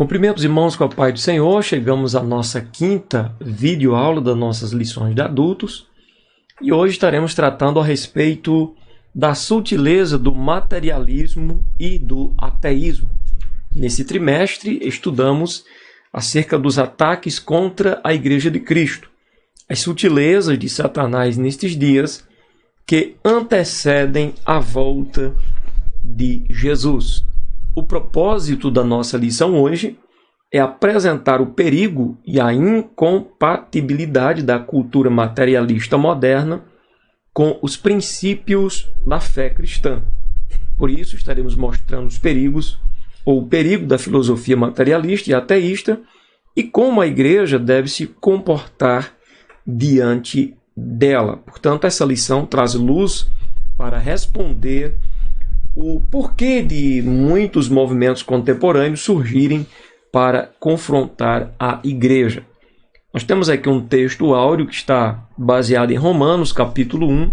Cumprimentos, irmãos, com a paz do Senhor. Chegamos à nossa quinta videoaula das nossas lições de adultos e hoje estaremos tratando a respeito da sutileza do materialismo e do ateísmo. Nesse trimestre, estudamos acerca dos ataques contra a Igreja de Cristo, as sutilezas de Satanás nestes dias que antecedem a volta de Jesus. O propósito da nossa lição hoje é apresentar o perigo e a incompatibilidade da cultura materialista moderna com os princípios da fé cristã. Por isso, estaremos mostrando os perigos, ou o perigo da filosofia materialista e ateísta, e como a igreja deve se comportar diante dela. Portanto, essa lição traz luz para responder o porquê de muitos movimentos contemporâneos surgirem para confrontar a igreja. Nós temos aqui um texto áureo que está baseado em Romanos, capítulo 1,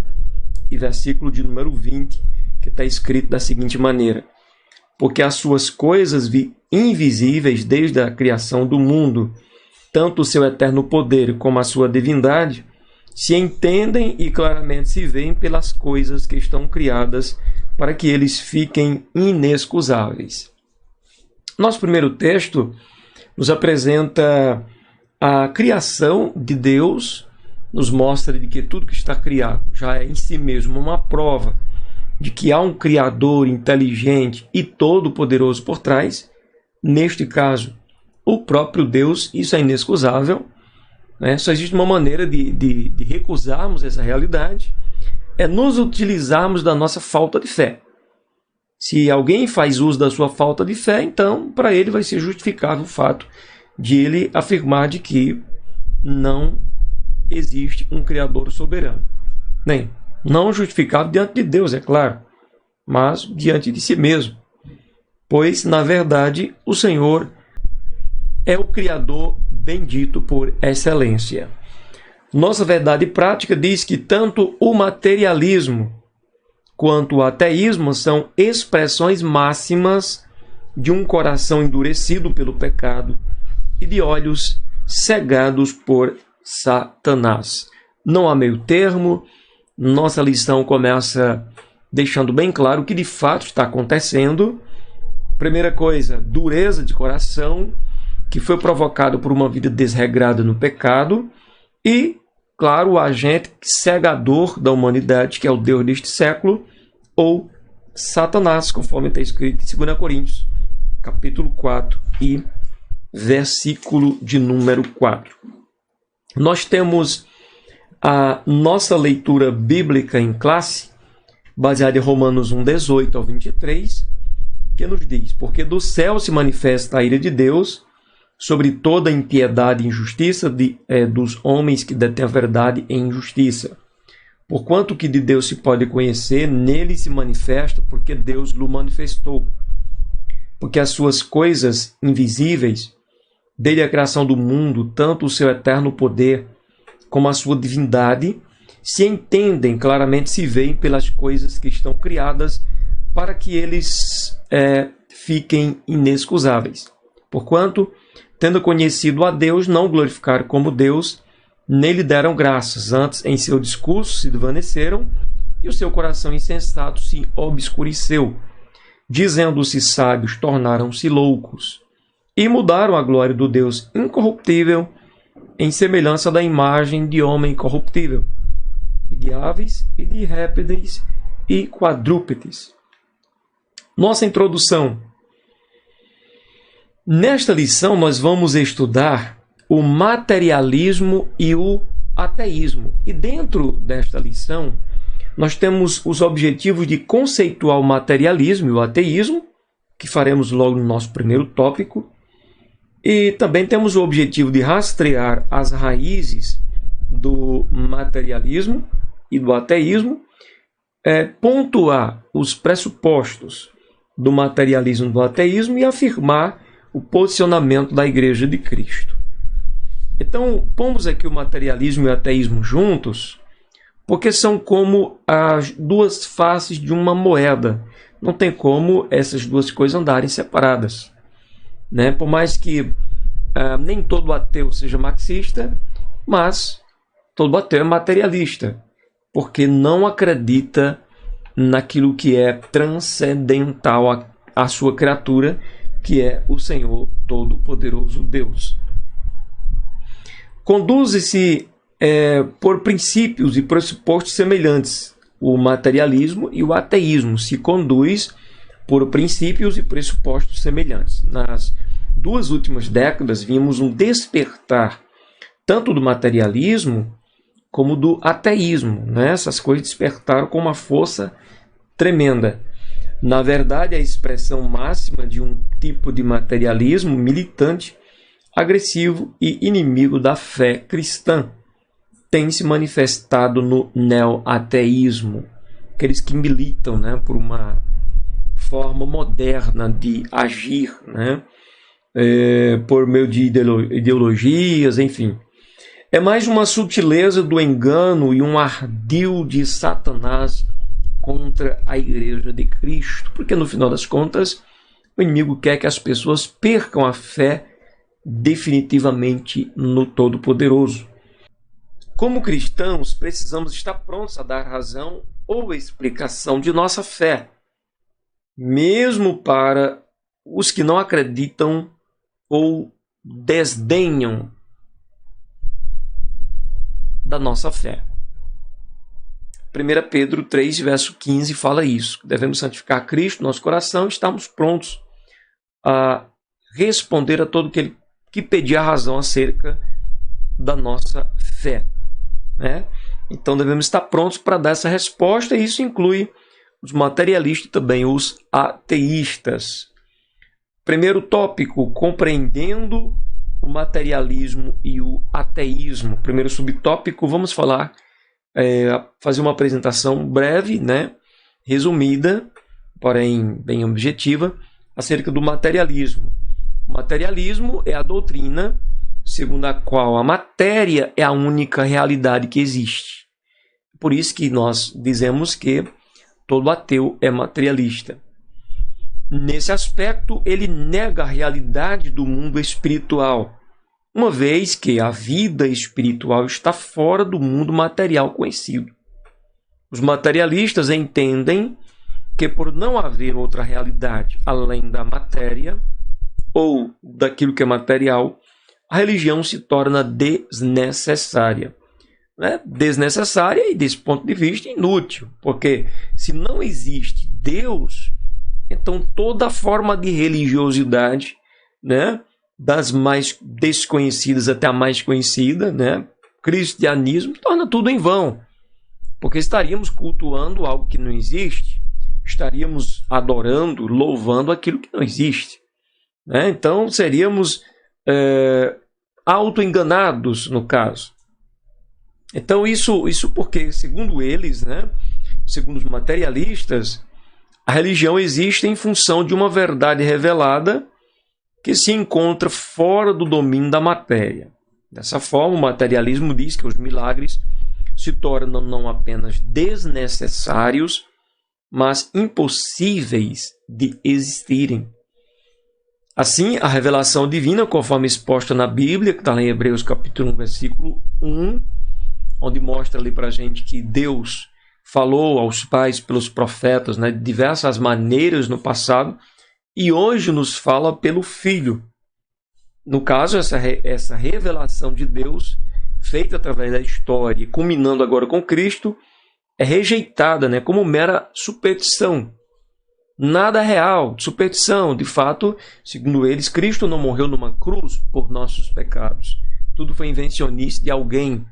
e versículo de número 20, que está escrito da seguinte maneira: porque as suas coisas invisíveis desde a criação do mundo, tanto o seu eterno poder como a sua divindade, se entendem e claramente se veem pelas coisas que estão criadas para que eles fiquem inexcusáveis. Nosso primeiro texto nos apresenta a criação de Deus, nos mostra de que tudo que está criado já é em si mesmo uma prova de que há um Criador inteligente e todo-poderoso por trás. Neste caso, o próprio Deus. Isso é inexcusável, né? Só existe uma maneira de recusarmos essa realidade, é nos utilizarmos da nossa falta de fé. Se alguém faz uso da sua falta de fé, então para ele vai ser justificável o fato de ele afirmar de que não existe um Criador soberano. Nem não justificável diante de Deus, é claro, mas diante de si mesmo. Pois, na verdade, o Senhor é o Criador bendito por excelência. Nossa verdade prática diz que tanto o materialismo quanto o ateísmo são expressões máximas de um coração endurecido pelo pecado e de olhos cegados por Satanás. Não há meio termo. Nossa lição começa deixando bem claro o que de fato está acontecendo. Primeira coisa, dureza de coração, que foi provocado por uma vida desregrada no pecado, e, claro, o agente cegador da humanidade, que é o Deus deste século, ou Satanás, conforme está escrito em 2 Coríntios, capítulo 4 e versículo de número 4. Nós temos a nossa leitura bíblica em classe, baseada em Romanos 1, 18 ao 23, que nos diz: porque do céu se manifesta a ira de Deus sobre toda impiedade e injustiça dos homens que detêm a verdade em injustiça. Porquanto que de Deus se pode conhecer, nele se manifesta, porque Deus lhe manifestou. Porque as suas coisas invisíveis, desde a criação do mundo, tanto o seu eterno poder como a sua divindade, se entendem, claramente se veem pelas coisas que estão criadas, para que eles fiquem inexcusáveis. Porquanto, tendo conhecido a Deus, não glorificaram como Deus, nem lhe deram graças. Antes, em seu discurso, se desvaneceram, e o seu coração insensato se obscureceu. Dizendo-se sábios, tornaram-se loucos, e mudaram a glória do Deus incorruptível em semelhança da imagem de homem corruptível, e de aves, e de répteis, e quadrúpedes. Nossa introdução. Nesta lição, nós vamos estudar o materialismo e o ateísmo. E dentro desta lição, nós temos os objetivos de conceituar o materialismo e o ateísmo, que faremos logo no nosso primeiro tópico. E também temos o objetivo de rastrear as raízes do materialismo e do ateísmo, pontuar os pressupostos do materialismo e do ateísmo e afirmar o posicionamento da Igreja de Cristo. Então, pomos aqui o materialismo e o ateísmo juntos, porque são como as duas faces de uma moeda. Não tem como essas duas coisas andarem separadas. né? Por mais que nem todo ateu seja marxista, mas todo ateu é materialista, porque não acredita naquilo que é transcendental à sua criatura, que é o Senhor Todo-Poderoso Deus. Conduz-se por princípios e pressupostos semelhantes. O materialismo e o ateísmo se conduz por princípios e pressupostos semelhantes. Nas 2 últimas décadas, vimos um despertar tanto do materialismo como do ateísmo, né? Essas coisas despertaram com uma força tremenda. Na verdade, a expressão máxima de um tipo de materialismo militante, agressivo e inimigo da fé cristã tem se manifestado no neo-ateísmo, aqueles que militam, né, por uma forma moderna de agir, né, por meio de ideologias, enfim. É mais uma sutileza do engano e um ardil de Satanás contra a Igreja de Cristo, porque no final das contas o inimigo quer que as pessoas percam a fé definitivamente no Todo-Poderoso. Como cristãos, precisamos estar prontos a dar razão ou explicação de nossa fé, mesmo para os que não acreditam ou desdenham da nossa fé. 1 Pedro 3, verso 15 fala isso. Devemos santificar Cristo no nosso coração e estarmos prontos a responder a todo aquele que pedir a razão acerca da nossa fé, né? Então devemos estar prontos para dar essa resposta, e isso inclui os materialistas e também os ateístas. Primeiro tópico, compreendendo o materialismo e o ateísmo. Primeiro subtópico, vamos falar, fazer uma apresentação breve, né, resumida, porém bem objetiva, acerca do materialismo. O materialismo é a doutrina segundo a qual a matéria é a única realidade que existe. Por isso que nós dizemos que todo ateu é materialista. Nesse aspecto, ele nega a realidade do mundo espiritual, uma vez que a vida espiritual está fora do mundo material conhecido. Os materialistas entendem que, por não haver outra realidade além da matéria ou daquilo que é material, a religião se torna desnecessária. Né? Desnecessária e, desse ponto de vista, inútil, porque se não existe Deus, então toda forma de religiosidade, né, das mais desconhecidas até a mais conhecida, né, cristianismo, torna tudo em vão, porque estaríamos cultuando algo que não existe, estaríamos adorando, louvando aquilo que não existe, né? Então seríamos auto-enganados no caso. Então isso porque, segundo eles, né, segundo os materialistas, a religião existe em função de uma verdade revelada que se encontra fora do domínio da matéria. Dessa forma, o materialismo diz que os milagres se tornam não apenas desnecessários, mas impossíveis de existirem. Assim, a revelação divina, conforme exposta na Bíblia, que está lá em Hebreus capítulo 1, versículo 1, onde mostra ali para a gente que Deus falou aos pais pelos profetas, né, de diversas maneiras no passado, e hoje nos fala pelo Filho. No caso, essa revelação de Deus, feita através da história, culminando agora com Cristo, é rejeitada, né, como mera superstição. Nada real, superstição. De fato, segundo eles, Cristo não morreu numa cruz por nossos pecados. Tudo foi invencionice de alguém.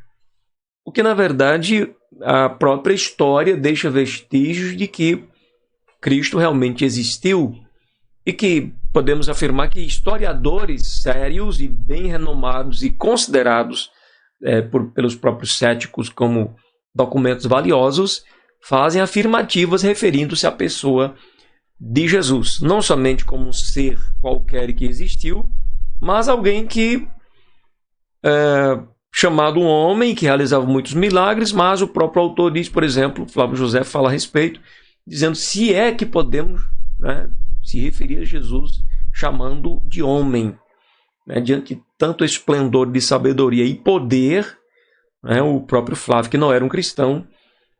O que, na verdade, a própria história deixa vestígios de que Cristo realmente existiu, e que podemos afirmar que historiadores sérios e bem renomados e considerados pelos próprios céticos como documentos valiosos fazem afirmativas referindo-se à pessoa de Jesus, não somente como um ser qualquer que existiu, mas alguém que chamado um homem que realizava muitos milagres, mas o próprio autor diz, por exemplo, Flávio José fala a respeito, dizendo se é que podemos, né, se referir a Jesus chamando de homem, né? Diante de tanto esplendor de sabedoria e poder, né? O próprio Flávio, que não era um cristão,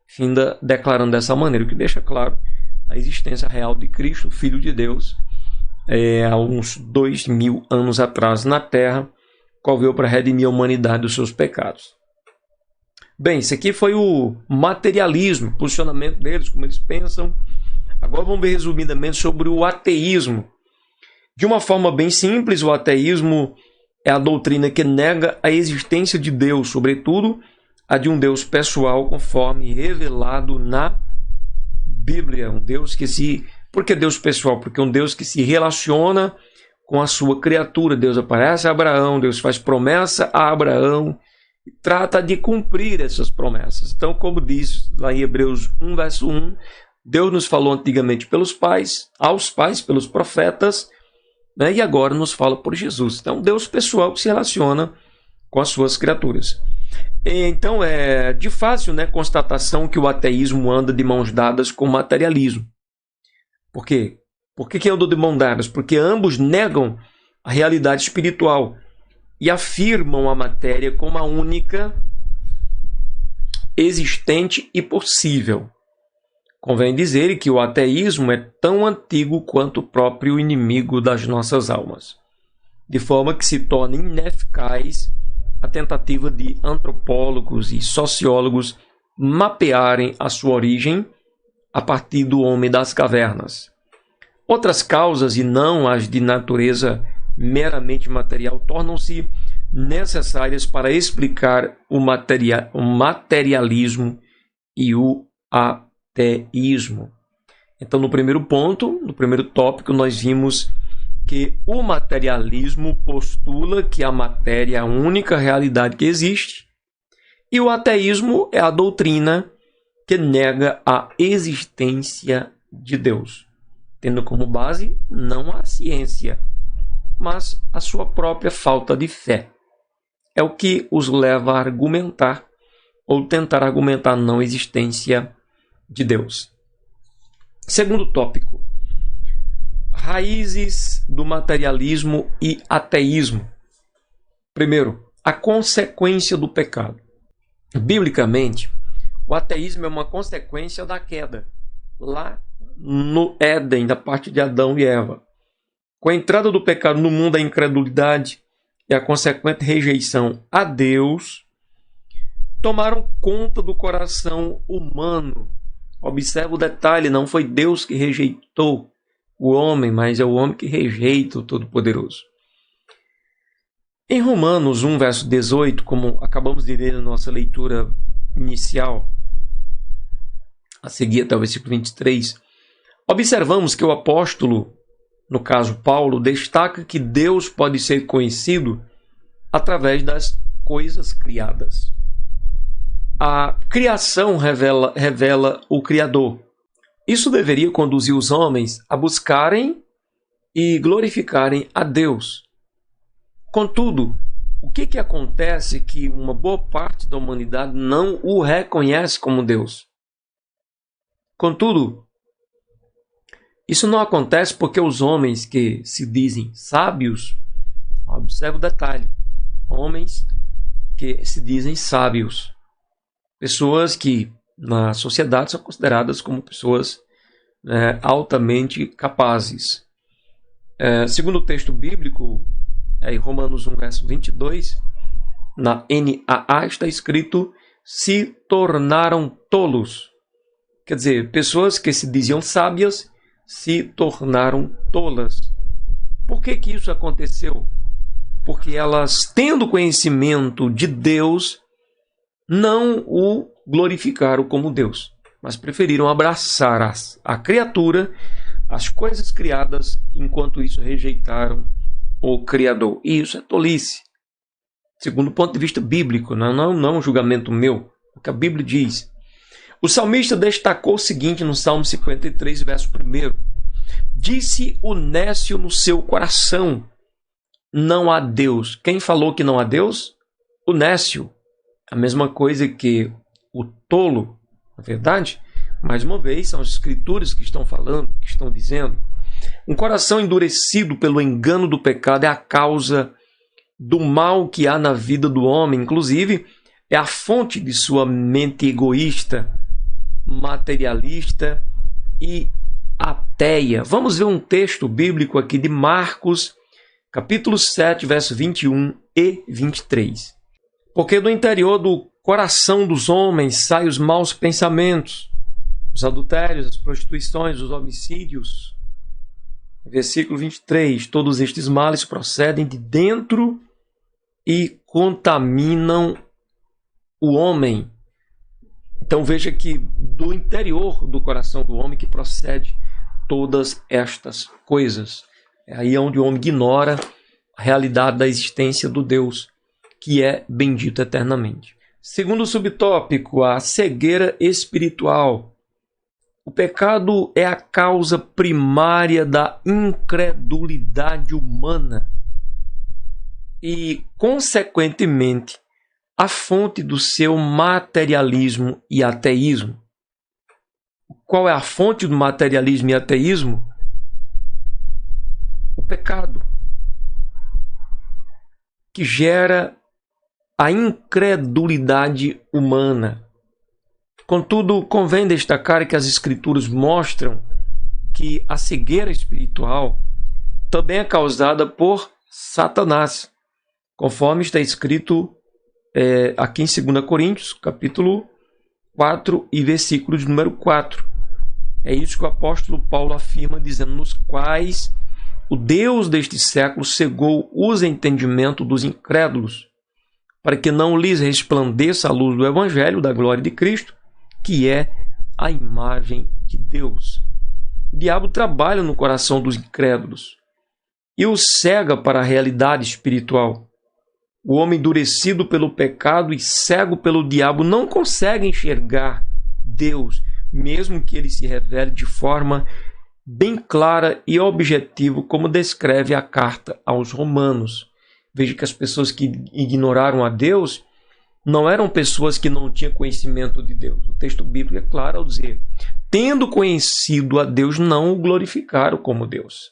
finda declarando dessa maneira, o que deixa claro a existência real de Cristo, Filho de Deus, há uns 2000 anos atrás na Terra, qual veio para redimir a humanidade dos seus pecados. Bem, isso aqui foi o materialismo, o posicionamento deles, como eles pensam. Agora vamos ver resumidamente sobre o ateísmo. De uma forma bem simples, o ateísmo é a doutrina que nega a existência de Deus, sobretudo a de um Deus pessoal, conforme revelado na Bíblia. Um Deus que se... Por que Deus pessoal? Porque é um Deus que se relaciona com a sua criatura. Deus aparece a Abraão, Deus faz promessa a Abraão e trata de cumprir essas promessas. Então, como diz lá em Hebreus 1, verso 1, Deus nos falou antigamente pelos pais, aos pais, pelos profetas, né? E agora nos fala por Jesus. Então, Deus pessoal que se relaciona com as suas criaturas. Então, é de fácil, né, constatação que o ateísmo anda de mãos dadas com o materialismo. Por quê? Por que andam de mãos dadas? Porque ambos negam a realidade espiritual e afirmam a matéria como a única existente e possível. Convém dizer que o ateísmo é tão antigo quanto o próprio inimigo das nossas almas, de forma que se torna ineficaz a tentativa de antropólogos e sociólogos mapearem a sua origem a partir do homem das cavernas. Outras causas, e não as de natureza meramente material, tornam-se necessárias para explicar o materialismo e o ateísmo. Então, no primeiro ponto, no primeiro tópico, nós vimos que o materialismo postula que a matéria é a única realidade que existe, e o ateísmo é a doutrina que nega a existência de Deus, tendo como base não a ciência, mas a sua própria falta de fé. É o que os leva a argumentar ou tentar argumentar a não existência de Deus. Segundo tópico, raízes do materialismo e ateísmo. Primeiro, a consequência do pecado. Biblicamente, o ateísmo é uma consequência da queda, lá no Éden, da parte de Adão e Eva. Com a entrada do pecado no mundo, a incredulidade e a consequente rejeição a Deus tomaram conta do coração humano. Observa o detalhe, não foi Deus que rejeitou o homem, mas é o homem que rejeita o Todo-Poderoso. Em Romanos 1, verso 18, como acabamos de ler na nossa leitura inicial, a seguir até o versículo 23, observamos que o apóstolo, no caso Paulo, destaca que Deus pode ser conhecido através das coisas criadas. A criação revela o Criador. Isso deveria conduzir os homens a buscarem e glorificarem a Deus. Contudo, o que acontece que uma boa parte da humanidade não o reconhece como Deus? Contudo, isso não acontece porque os homens que se dizem sábios, observa o detalhe, homens que se dizem sábios, pessoas que na sociedade são consideradas como pessoas altamente capazes. Segundo o texto bíblico, em Romanos 1, verso 22, na NAA está escrito: se tornaram tolos. Quer dizer, pessoas que se diziam sábias se tornaram tolas. Por que isso aconteceu? Porque elas, tendo conhecimento de Deus, não o glorificaram como Deus, mas preferiram abraçar a criatura, as coisas criadas, enquanto isso rejeitaram o Criador. E isso é tolice, segundo o ponto de vista bíblico, não um julgamento meu, o que a Bíblia diz. O salmista destacou o seguinte no Salmo 53, verso 1: disse o nécio no seu coração, não há Deus. Quem falou que não há Deus? O nécio. A mesma coisa que o tolo, na verdade. Mais uma vez, são as escrituras que estão falando, que estão dizendo. Um coração endurecido pelo engano do pecado é a causa do mal que há na vida do homem, inclusive é a fonte de sua mente egoísta, materialista e ateia. Vamos ver um texto bíblico aqui de Marcos, capítulo 7, verso 21 e 23. Porque do interior do coração dos homens saem os maus pensamentos, os adultérios, as prostituições, os homicídios. Versículo 23. Todos estes males procedem de dentro e contaminam o homem. Então veja que do interior do coração do homem que procede todas estas coisas. É aí onde o homem ignora a realidade da existência do Deus, que é bendito eternamente. Segundo subtópico, a cegueira espiritual. O pecado é a causa primária da incredulidade humana e, consequentemente, a fonte do seu materialismo e ateísmo. Qual é a fonte do materialismo e ateísmo? O pecado, que gera a incredulidade humana. Contudo, convém destacar que as Escrituras mostram que a cegueira espiritual também é causada por Satanás, conforme está escrito aqui em 2 Coríntios, capítulo 4 e versículo de número 4. É isso que o apóstolo Paulo afirma, dizendo: nos quais o Deus deste século cegou os entendimentos dos incrédulos, para que não lhes resplandeça a luz do Evangelho da glória de Cristo, que é a imagem de Deus. O diabo trabalha no coração dos incrédulos e os cega para a realidade espiritual. O homem endurecido pelo pecado e cego pelo diabo não consegue enxergar Deus, mesmo que ele se revele de forma bem clara e objetiva, como descreve a carta aos Romanos. Veja que as pessoas que ignoraram a Deus não eram pessoas que não tinham conhecimento de Deus. O texto bíblico é claro ao dizer: tendo conhecido a Deus, não o glorificaram como Deus.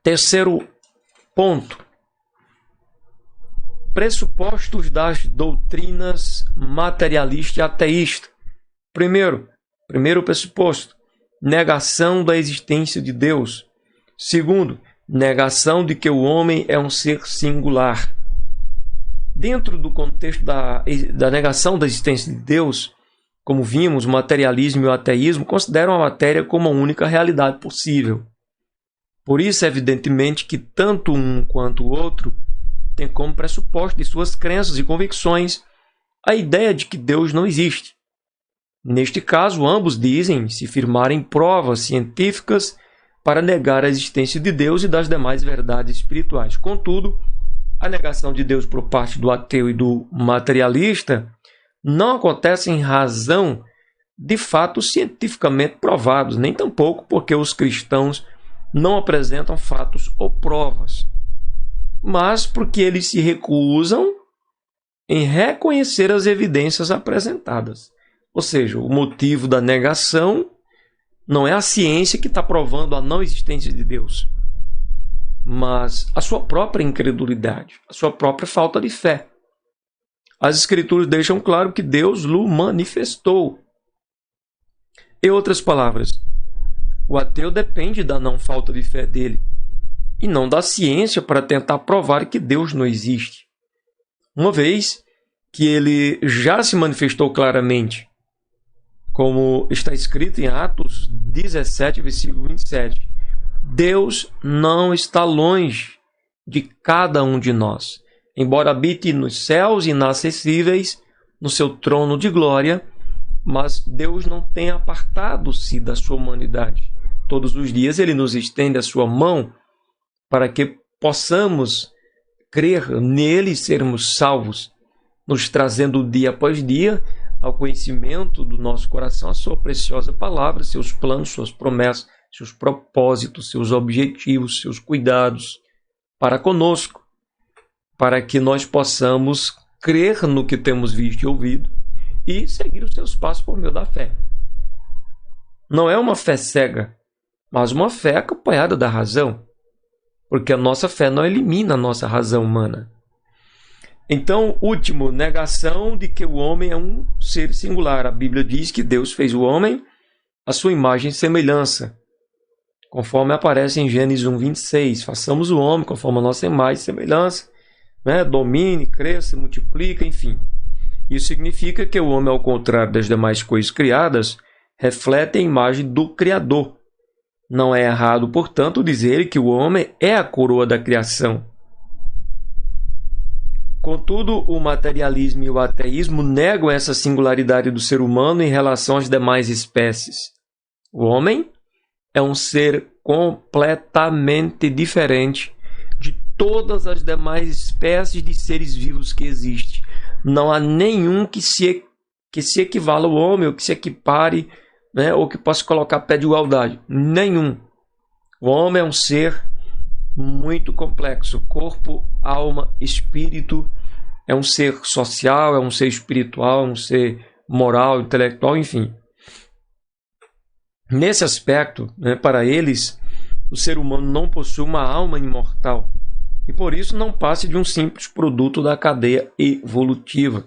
Terceiro ponto: pressupostos das doutrinas materialista e ateísta. Primeiro pressuposto: negação da existência de Deus. Segundo, negação de que o homem é um ser singular. Dentro do contexto da negação da existência de Deus, como vimos, o materialismo e o ateísmo consideram a matéria como a única realidade possível. Por isso, evidentemente, que tanto um quanto o outro tem como pressuposto de suas crenças e convicções a ideia de que Deus não existe. Neste caso, ambos dizem se firmarem provas científicas para negar a existência de Deus e das demais verdades espirituais. Contudo, a negação de Deus por parte do ateu e do materialista não acontece em razão de fatos cientificamente provados, nem tampouco porque os cristãos não apresentam fatos ou provas, mas porque eles se recusam em reconhecer as evidências apresentadas. Ou seja, o motivo da negação não é a ciência que está provando a não existência de Deus, mas a sua própria incredulidade, a sua própria falta de fé. As Escrituras deixam claro que Deus o manifestou. Em outras palavras, o ateu depende da não falta de fé dele e não da ciência para tentar provar que Deus não existe, uma vez que ele já se manifestou claramente, como está escrito em Atos 17, versículo 27. Deus não está longe de cada um de nós. Embora habite nos céus inacessíveis, no seu trono de glória, mas Deus não tem apartado-se da sua humanidade. Todos os dias ele nos estende a sua mão para que possamos crer nele e sermos salvos, nos trazendo dia após dia ao conhecimento do nosso coração a sua preciosa palavra, seus planos, suas promessas, seus propósitos, seus objetivos, seus cuidados para conosco, para que nós possamos crer no que temos visto e ouvido e seguir os seus passos por meio da fé. Não é uma fé cega, mas uma fé acompanhada da razão, porque a nossa fé não elimina a nossa razão humana. Então, último, negação de que o homem é um ser singular. A Bíblia diz que Deus fez o homem à sua imagem e semelhança, conforme aparece em Gênesis 1:26. Façamos o homem conforme a nossa imagem e semelhança, né? Domine, cresça, multiplica, enfim. Isso significa que o homem, ao contrário das demais coisas criadas, reflete a imagem do Criador. Não é errado, portanto, dizer que o homem é a coroa da criação. Contudo, o materialismo e o ateísmo negam essa singularidade do ser humano em relação às demais espécies. O homem é um ser completamente diferente de todas as demais espécies de seres vivos que existem. Não há nenhum que se equivala ao homem, ou que se equipare, né, ou que possa colocar pé de igualdade. Nenhum. O homem é um ser muito complexo. Corpo, alma, espírito. É um ser social, é um ser espiritual, é um ser moral, intelectual, enfim. Nesse aspecto, né, para eles, o ser humano não possui uma alma imortal e por isso não passa de um simples produto da cadeia evolutiva.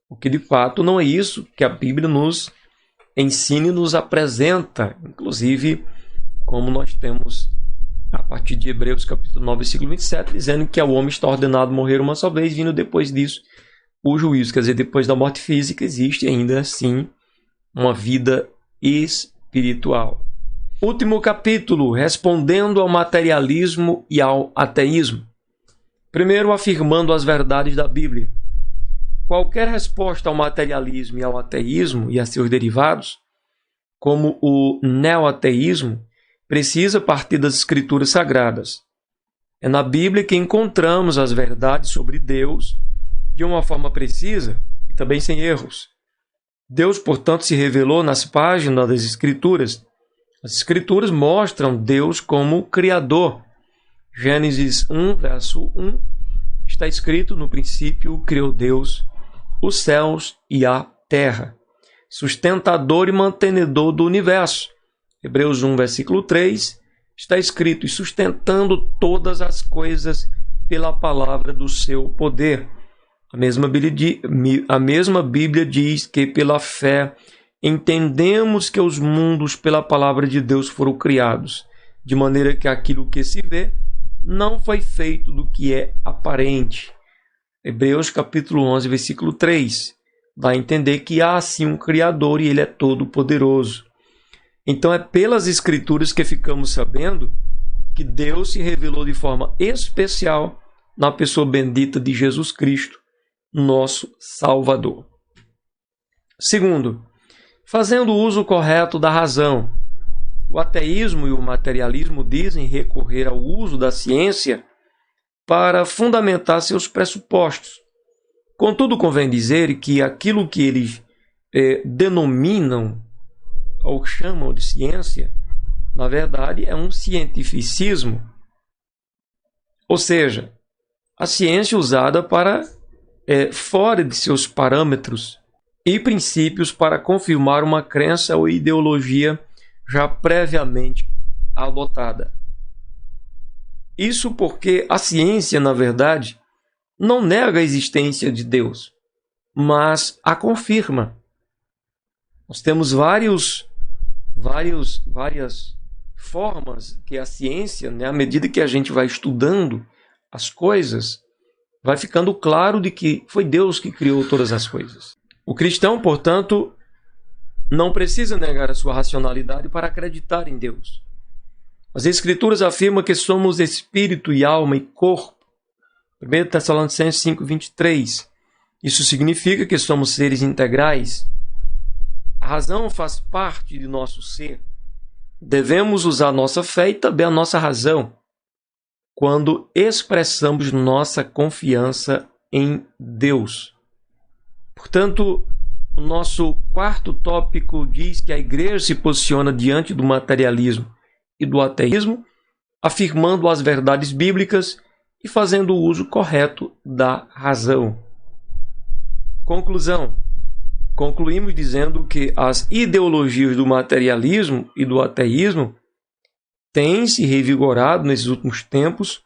O que de fato não é isso que a Bíblia nos ensina e nos apresenta, inclusive como nós temos a partir de Hebreus capítulo 9, versículo 27, dizendo que o homem está ordenado morrer uma só vez, vindo depois disso o juízo. Quer dizer, depois da morte física existe ainda assim uma vida espiritual. Último capítulo, respondendo ao materialismo e ao ateísmo. Primeiro, afirmando as verdades da Bíblia. Qualquer resposta ao materialismo e ao ateísmo e a seus derivados, como o neoateísmo, precisa partir das Escrituras Sagradas. É na Bíblia que encontramos as verdades sobre Deus de uma forma precisa e também sem erros. Deus, portanto, se revelou nas páginas das Escrituras. As Escrituras mostram Deus como Criador. Gênesis 1, verso 1, está escrito: no princípio criou Deus os céus e a terra, sustentador e mantenedor do universo. Hebreus 1, versículo 3, está escrito: e sustentando todas as coisas pela palavra do seu poder. A mesma Bíblia diz que pela fé entendemos que os mundos pela palavra de Deus foram criados, de maneira que aquilo que se vê não foi feito do que é aparente. Hebreus capítulo 11, versículo 3, vai entender que há sim um Criador e Ele é todo poderoso. Então é pelas Escrituras que ficamos sabendo que Deus se revelou de forma especial na pessoa bendita de Jesus Cristo, nosso Salvador. Segundo, fazendo uso correto da razão. O ateísmo e o materialismo dizem recorrer ao uso da ciência para fundamentar seus pressupostos. Contudo, convém dizer que aquilo que eles denominam ou chamam de ciência, na verdade, é um cientificismo. Ou seja, a ciência usada para fora de seus parâmetros e princípios para confirmar uma crença ou ideologia já previamente adotada. Isso porque a ciência, na verdade, não nega a existência de Deus, mas a confirma. Nós temos várias formas que a ciência, né, à medida que a gente vai estudando as coisas, vai ficando claro de que foi Deus que criou todas as coisas. O cristão, portanto, não precisa negar a sua racionalidade para acreditar em Deus. As Escrituras afirmam que somos espírito e alma e corpo. 1 Tessalonicenses 5:23. Isso significa que somos seres integrais. A razão faz parte de nosso ser. Devemos usar nossa fé e também a nossa razão quando expressamos nossa confiança em Deus. Portanto, o nosso quarto tópico diz que a igreja se posiciona diante do materialismo e do ateísmo, afirmando as verdades bíblicas e fazendo o uso correto da razão. Conclusão. Concluímos dizendo que as ideologias do materialismo e do ateísmo tem se revigorado nesses últimos tempos.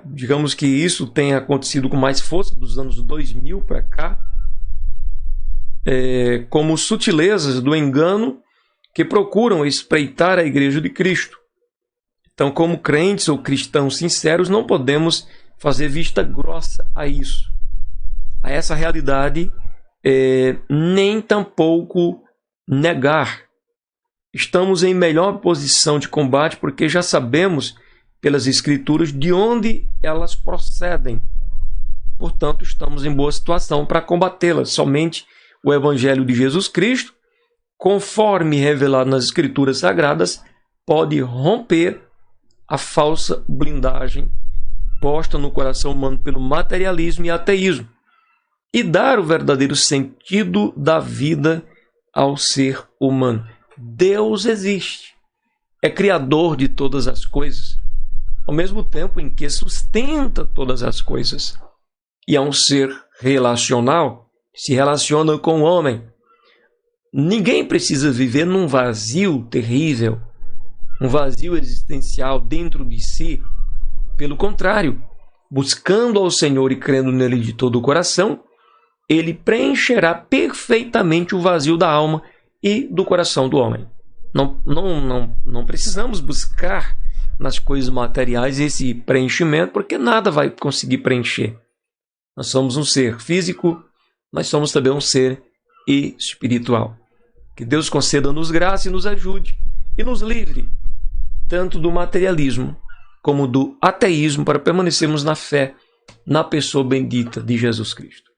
Digamos que isso tem acontecido com mais força dos anos 2000 para cá, como sutilezas do engano que procuram espreitar a Igreja de Cristo. Então, como crentes ou cristãos sinceros, não podemos fazer vista grossa a isso, a essa realidade, nem tampouco negar. Estamos em melhor posição de combate porque já sabemos pelas Escrituras de onde elas procedem. Portanto, estamos em boa situação para combatê-las. Somente o Evangelho de Jesus Cristo, conforme revelado nas Escrituras Sagradas, pode romper a falsa blindagem posta no coração humano pelo materialismo e ateísmo e dar o verdadeiro sentido da vida ao ser humano. Deus existe, é criador de todas as coisas, ao mesmo tempo em que sustenta todas as coisas. E é um ser relacional, se relaciona com o homem. Ninguém precisa viver num vazio terrível, um vazio existencial dentro de si. Pelo contrário, buscando ao Senhor e crendo nele de todo o coração, ele preencherá perfeitamente o vazio da alma e do coração do homem. Não precisamos buscar nas coisas materiais esse preenchimento, porque nada vai conseguir preencher. Nós somos um ser físico, mas somos também um ser espiritual. Que Deus conceda-nos graça e nos ajude e nos livre tanto do materialismo como do ateísmo, para permanecermos na fé, na pessoa bendita de Jesus Cristo.